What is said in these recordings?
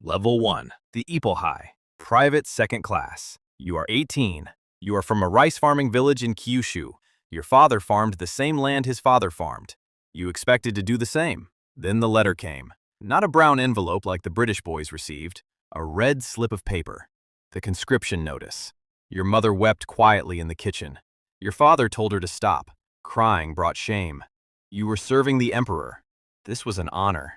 Level 1. The Ipohai. Private Second Class. You are 18. You are from a rice farming village in Kyushu. Your father farmed the same land his father farmed. You expected to do the same. Then the letter came. Not a brown envelope like the British boys received. A red slip of paper. The conscription notice. Your mother wept quietly in the kitchen. Your father told her to stop. Crying brought shame. You were serving the emperor. This was an honor.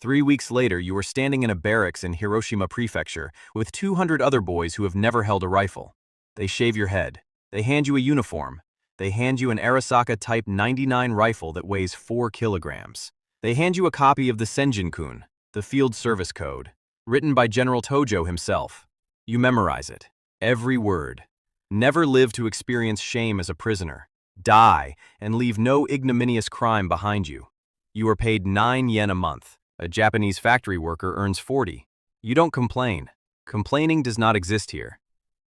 3 weeks later, you were standing in a barracks in Hiroshima Prefecture with 200 other boys who have never held a rifle. They shave your head. They hand you a uniform. They hand you an Arisaka Type 99 rifle that weighs 4 kilograms. They hand you a copy of the Senjin-kun, the Field Service Code, written by General Tojo himself. You memorize it. Every word. Never live to experience shame as a prisoner. Die and leave no ignominious crime behind you. You are paid 9 yen a month. A Japanese factory worker earns 40. You don't complain. Complaining does not exist here.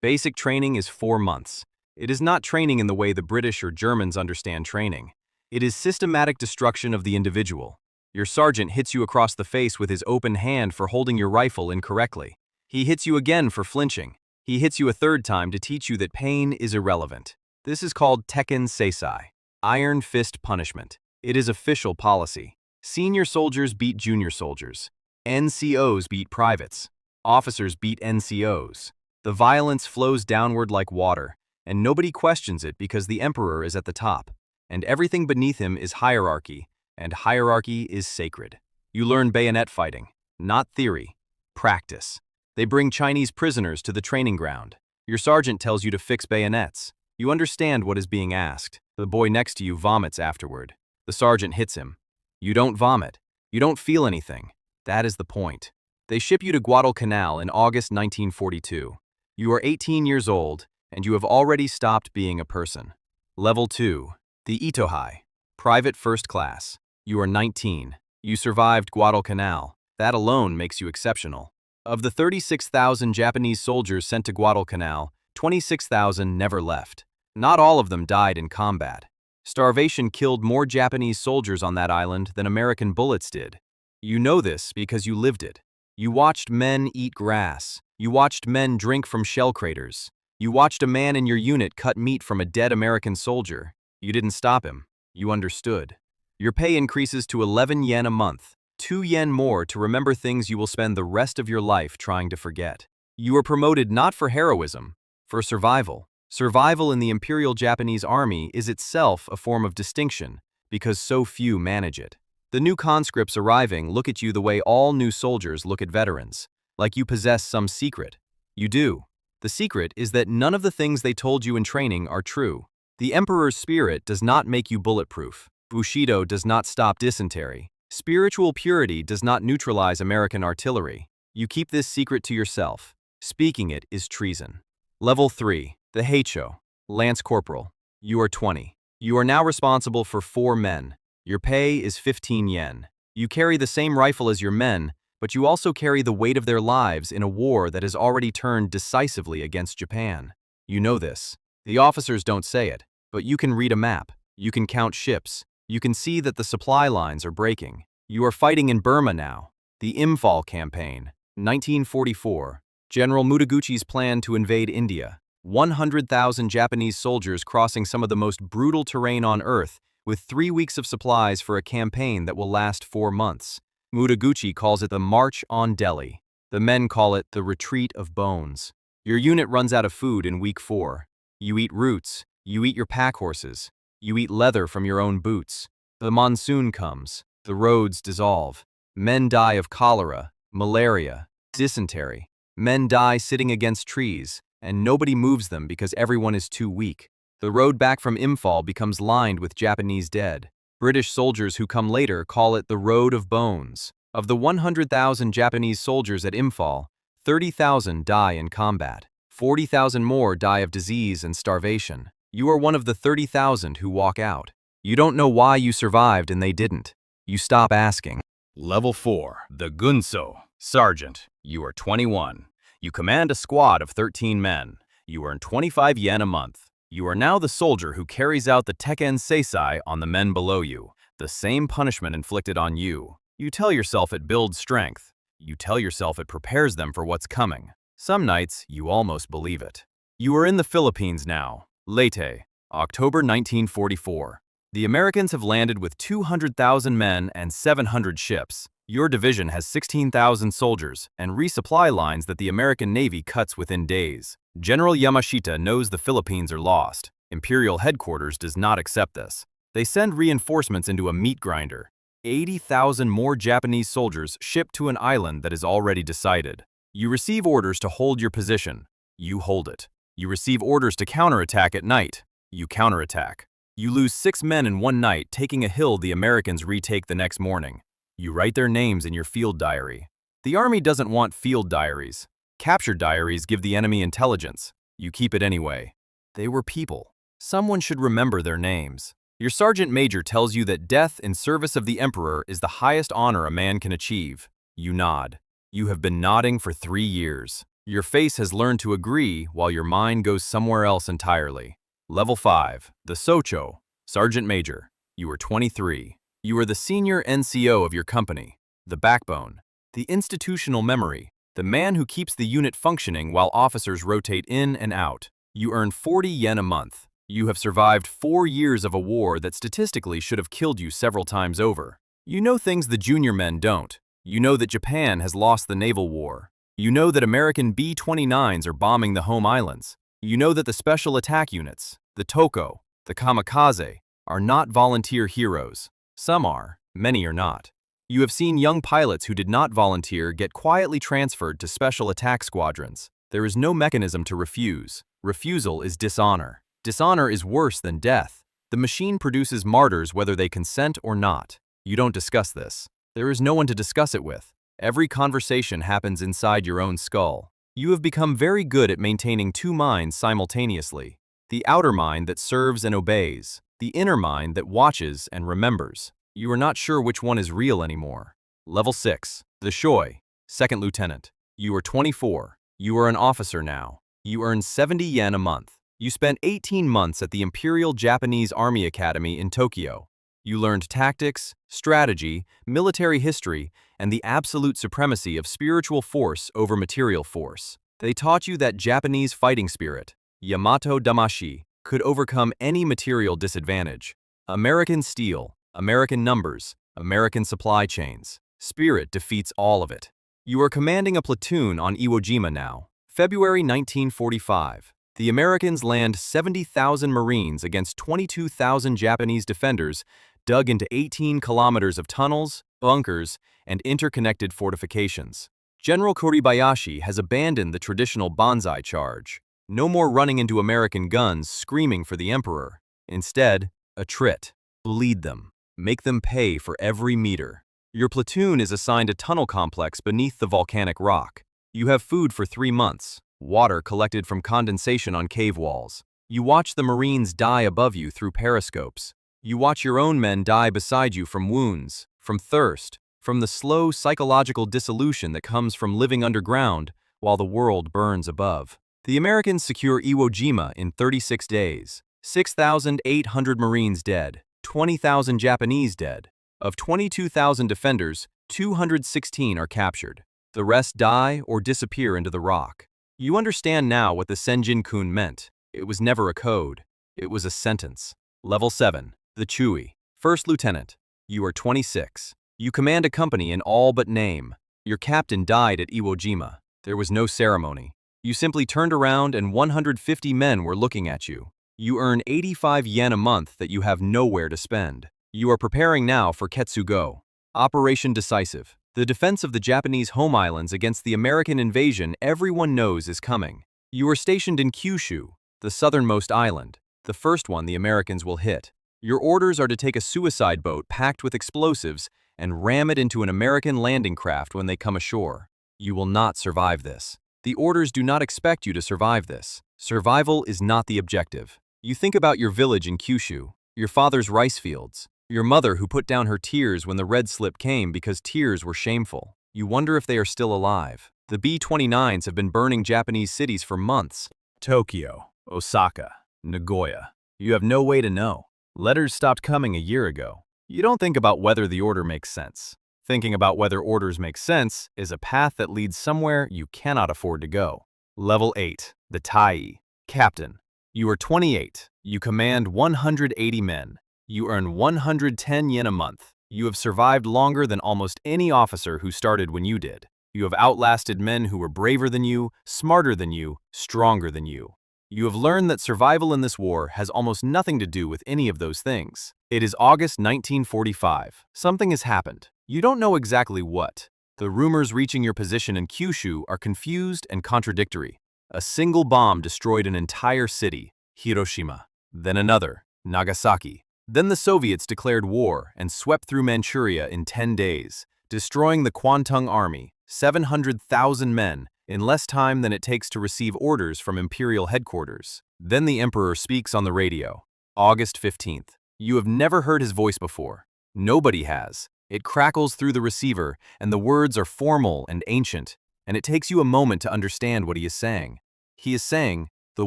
Basic training is 4 months. It is not training in the way the British or Germans understand training. It is systematic destruction of the individual. Your sergeant hits you across the face with his open hand for holding your rifle incorrectly. He hits you again for flinching. He hits you a third time to teach you that pain is irrelevant. This is called Tekken Seisai, Iron Fist Punishment. It is official policy. Senior soldiers beat junior soldiers. NCOs beat privates. Officers beat NCOs. The violence flows downward like water, and nobody questions it because the emperor is at the top, and everything beneath him is hierarchy, and hierarchy is sacred. You learn bayonet fighting, not theory, practice. They bring Chinese prisoners to the training ground. Your sergeant tells you to fix bayonets. You understand what is being asked. The boy next to you vomits afterward. The sergeant hits him. You don't vomit. You don't feel anything. That is the point. They ship you to Guadalcanal in August 1942. You are 18 years old, and you have already stopped being a person. Level 2. The Itohai. Private First Class. You are 19. You survived Guadalcanal. That alone makes you exceptional. Of the 36,000 Japanese soldiers sent to Guadalcanal, 26,000 never left. Not all of them died in combat. Starvation killed more Japanese soldiers on that island than American bullets did. You know this because you lived it. You watched men eat grass. You watched men drink from shell craters. You watched a man in your unit cut meat from a dead American soldier. You didn't stop him. You understood. Your pay increases to 11 yen a month, 2 yen more to remember things you will spend the rest of your life trying to forget. You are promoted not for heroism, for survival. Survival in the Imperial Japanese Army is itself a form of distinction, because so few manage it. The new conscripts arriving look at you the way all new soldiers look at veterans, like you possess some secret. You do. The secret is that none of the things they told you in training are true. The Emperor's spirit does not make you bulletproof. Bushido does not stop dysentery. Spiritual purity does not neutralize American artillery. You keep this secret to yourself. Speaking it is treason. Level 3. The Heicho. Lance Corporal. You are 20. You are now responsible for 4 men. Your pay is 15 yen. You carry the same rifle as your men, but you also carry the weight of their lives in a war that has already turned decisively against Japan. You know this. The officers don't say it, but you can read a map. You can count ships. You can see that the supply lines are breaking. You are fighting in Burma now. The Imphal Campaign, 1944. General Mutaguchi's plan to invade India. 100,000 Japanese soldiers crossing some of the most brutal terrain on Earth with 3 weeks of supplies for a campaign that will last 4 months. Mutaguchi calls it the March on Delhi. The men call it the Retreat of Bones. Your unit runs out of food in week 4. You eat roots. You eat your pack horses. You eat leather from your own boots. The monsoon comes. The roads dissolve. Men die of cholera, malaria, dysentery. Men die sitting against trees, and nobody moves them because everyone is too weak. The road back from Imphal becomes lined with Japanese dead. British soldiers who come later call it the Road of Bones. Of the 100,000 Japanese soldiers at Imphal, 30,000 die in combat. 40,000 more die of disease and starvation. You are one of the 30,000 who walk out. You don't know why you survived and they didn't. You stop asking. Level 4. The Gunso. Sergeant. You are 21. You command a squad of 13 men. You earn 25 yen a month. You are now the soldier who carries out the Tekken Seisai on the men below you, the same punishment inflicted on you. You tell yourself it builds strength. You tell yourself it prepares them for what's coming. Some nights, you almost believe it. You are in the Philippines now. Leyte, October 1944. The Americans have landed with 200,000 men and 700 ships. Your division has 16,000 soldiers and resupply lines that the American Navy cuts within days. General Yamashita knows the Philippines are lost. Imperial headquarters does not accept this. They send reinforcements into a meat grinder. 80,000 more Japanese soldiers shipped to an island that is already decided. You receive orders to hold your position. You hold it. You receive orders to counterattack at night. You counterattack. You lose 6 men in one night, taking a hill the Americans retake the next morning. You write their names in your field diary. The army doesn't want field diaries. Captured diaries give the enemy intelligence. You keep it anyway. They were people. Someone should remember their names. Your sergeant major tells you that death in service of the emperor is the highest honor a man can achieve. You nod. You have been nodding for 3 years. Your face has learned to agree while your mind goes somewhere else entirely. Level 5, the Socho, Sergeant Major. You are 23. You are the senior NCO of your company, the backbone, the institutional memory, the man who keeps the unit functioning while officers rotate in and out. You earn 40 yen a month. You have survived 4 years of a war that statistically should have killed you several times over. You know things the junior men don't. You know that Japan has lost the naval war. You know that American B-29s are bombing the home islands. You know that the special attack units, the Toko, the Kamikaze, are not volunteer heroes. Some are, many are not. You have seen young pilots who did not volunteer get quietly transferred to special attack squadrons. There is no mechanism to refuse. Refusal is dishonor. Dishonor is worse than death. The machine produces martyrs whether they consent or not. You don't discuss this. There is no one to discuss it with. Every conversation happens inside your own skull. You have become very good at maintaining 2 minds simultaneously. The outer mind that serves and obeys. The inner mind that watches and remembers. You are not sure which one is real anymore. Level 6, the Shoi, Second Lieutenant. You are 24. You are an officer now. You earn 70 yen a month. You spent 18 months at the Imperial Japanese Army Academy in Tokyo. You learned tactics, strategy, military history, and the absolute supremacy of spiritual force over material force. They taught you that Japanese fighting spirit, Yamato Damashi, could overcome any material disadvantage. American steel, American numbers, American supply chains. Spirit defeats all of it. You are commanding a platoon on Iwo Jima now. February 1945. The Americans land 70,000 Marines against 22,000 Japanese defenders dug into 18 kilometers of tunnels, bunkers, and interconnected fortifications. General Kuribayashi has abandoned the traditional banzai charge. No more running into American guns screaming for the emperor. Instead, attrit. Bleed them. Make them pay for every meter. Your platoon is assigned a tunnel complex beneath the volcanic rock. You have food for 3 months, water collected from condensation on cave walls. You watch the Marines die above you through periscopes. You watch your own men die beside you from wounds, from thirst, from the slow psychological dissolution that comes from living underground while the world burns above. The Americans secure Iwo Jima in 36 days. 6,800 Marines dead, 20,000 Japanese dead. Of 22,000 defenders, 216 are captured. The rest die or disappear into the rock. You understand now what the Senjin-kun meant. It was never a code. It was a sentence. Level 7, the Chui, First Lieutenant. You are 26. You command a company in all but name. Your captain died at Iwo Jima. There was no ceremony. You simply turned around and 150 men were looking at you. You earn 85 yen a month that you have nowhere to spend. You are preparing now for Ketsugo. Operation Decisive. The defense of the Japanese home islands against the American invasion everyone knows is coming. You are stationed in Kyushu, the southernmost island, the first one the Americans will hit. Your orders are to take a suicide boat packed with explosives and ram it into an American landing craft when they come ashore. You will not survive this. The orders do not expect you to survive this. Survival is not the objective. You think about your village in Kyushu, your father's rice fields, your mother who put down her tears when the red slip came because tears were shameful. You wonder if they are still alive. The B-29s have been burning Japanese cities for months. Tokyo, Osaka, Nagoya. You have no way to know. Letters stopped coming a year ago. You don't think about whether the order makes sense. Thinking about whether orders make sense is a path that leads somewhere you cannot afford to go. Level 8. The Tai. Captain. You are 28. You command 180 men. You earn 110 yen a month. You have survived longer than almost any officer who started when you did. You have outlasted men who were braver than you, smarter than you, stronger than you. You have learned that survival in this war has almost nothing to do with any of those things. It is August 1945. Something has happened. You don't know exactly what. The rumors reaching your position in Kyushu are confused and contradictory. A single bomb destroyed an entire city, Hiroshima. Then another, Nagasaki. Then the Soviets declared war and swept through Manchuria in 10 days, destroying the Kwantung Army, 700,000 men, in less time than it takes to receive orders from imperial headquarters. Then the emperor speaks on the radio. August 15th. You have never heard his voice before. Nobody has. It crackles through the receiver, and the words are formal and ancient, and it takes you a moment to understand what he is saying. He is saying, the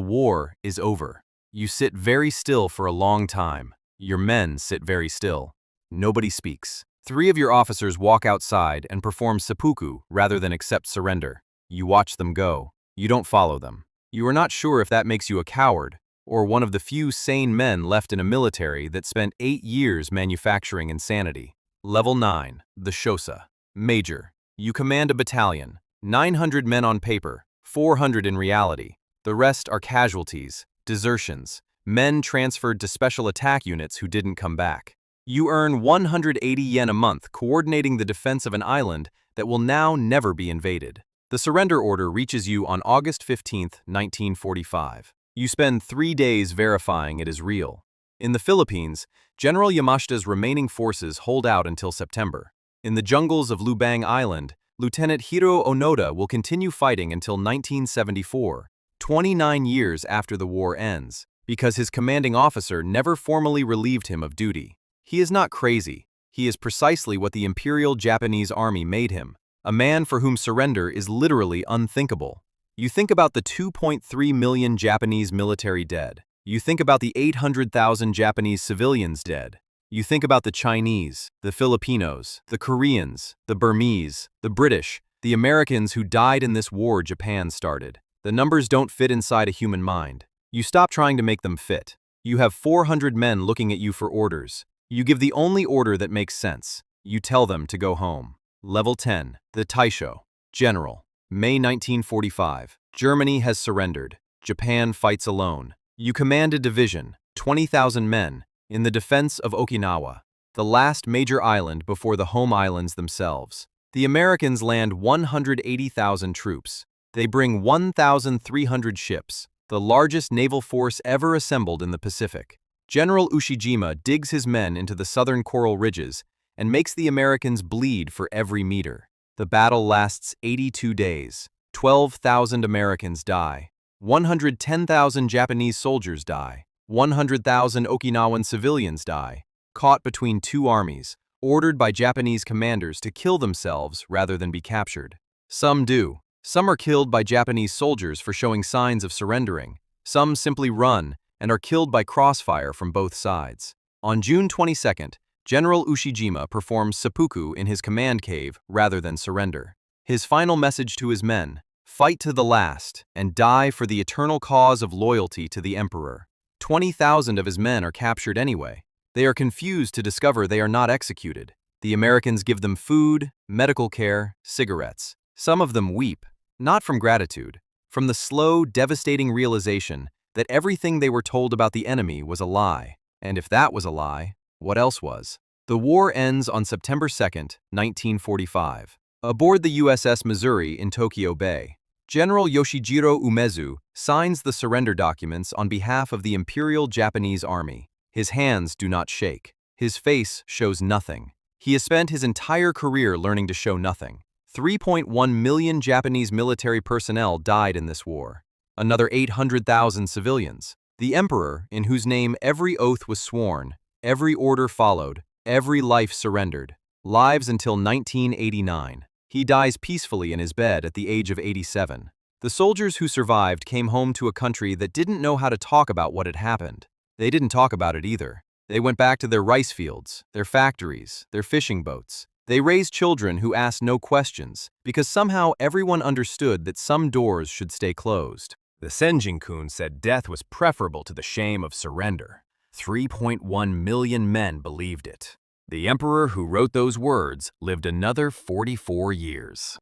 war is over. You sit very still for a long time. Your men sit very still. Nobody speaks. 3 of your officers walk outside and perform seppuku rather than accept surrender. You watch them go. You don't follow them. You are not sure if that makes you a coward, or one of the few sane men left in a military that spent 8 years manufacturing insanity. Level 9. The Shosa. Major. You command a battalion. 900 men on paper, 400 in reality. The rest are casualties, desertions, men transferred to special attack units who didn't come back. You earn 180 yen a month coordinating the defense of an island that will now never be invaded. The surrender order reaches you on August 15, 1945. You spend 3 days verifying it is real. In the Philippines, General Yamashita's remaining forces hold out until September. In the jungles of Lubang Island, Lieutenant Hiro Onoda will continue fighting until 1974, 29 years after the war ends, because his commanding officer never formally relieved him of duty. He is not crazy. He is precisely what the Imperial Japanese Army made him, a man for whom surrender is literally unthinkable. You think about the 2.3 million Japanese military dead. You think about the 800,000 Japanese civilians dead. You think about the Chinese, the Filipinos, the Koreans, the Burmese, the British, the Americans who died in this war Japan started. The numbers don't fit inside a human mind. You stop trying to make them fit. You have 400 men looking at you for orders. You give the only order that makes sense. You tell them to go home. Level 10. The Taisho. General. May 1945. Germany has surrendered. Japan fights alone. You command a division, 20,000 men, in the defense of Okinawa, the last major island before the home islands themselves. The Americans land 180,000 troops. They bring 1,300 ships, the largest naval force ever assembled in the Pacific. General Ushijima digs his men into the southern coral ridges and makes the Americans bleed for every meter. The battle lasts 82 days. 12,000 Americans die. 110,000 Japanese soldiers die. 100,000 Okinawan civilians die, caught between 2 armies, ordered by Japanese commanders to kill themselves rather than be captured. Some do. Some are killed by Japanese soldiers for showing signs of surrendering. Some simply run and are killed by crossfire from both sides. On June 22nd, General Ushijima performs seppuku in his command cave rather than surrender. His final message to his men: fight to the last and die for the eternal cause of loyalty to the emperor. 20,000 of his men are captured anyway. They are confused to discover they are not executed. The Americans give them food, medical care, cigarettes. Some of them weep, not from gratitude, from the slow, devastating realization that everything they were told about the enemy was a lie. And if that was a lie, what else was? The war ends on September 2nd, 1945. Aboard the USS Missouri in Tokyo Bay, General Yoshijiro Umezu signs the surrender documents on behalf of the Imperial Japanese Army. His hands do not shake. His face shows nothing. He has spent his entire career learning to show nothing. 3.1 million Japanese military personnel died in this war. Another 800,000 civilians. The emperor, in whose name every oath was sworn, every order followed, every life surrendered, lives until 1989. He dies peacefully in his bed at the age of 87. The soldiers who survived came home to a country that didn't know how to talk about what had happened. They didn't talk about it either. They went back to their rice fields, their factories, their fishing boats. They raised children who asked no questions, because somehow everyone understood that some doors should stay closed. The Senjin-kun said death was preferable to the shame of surrender. 3.1 million men believed it. The emperor who wrote those words lived another 44 years.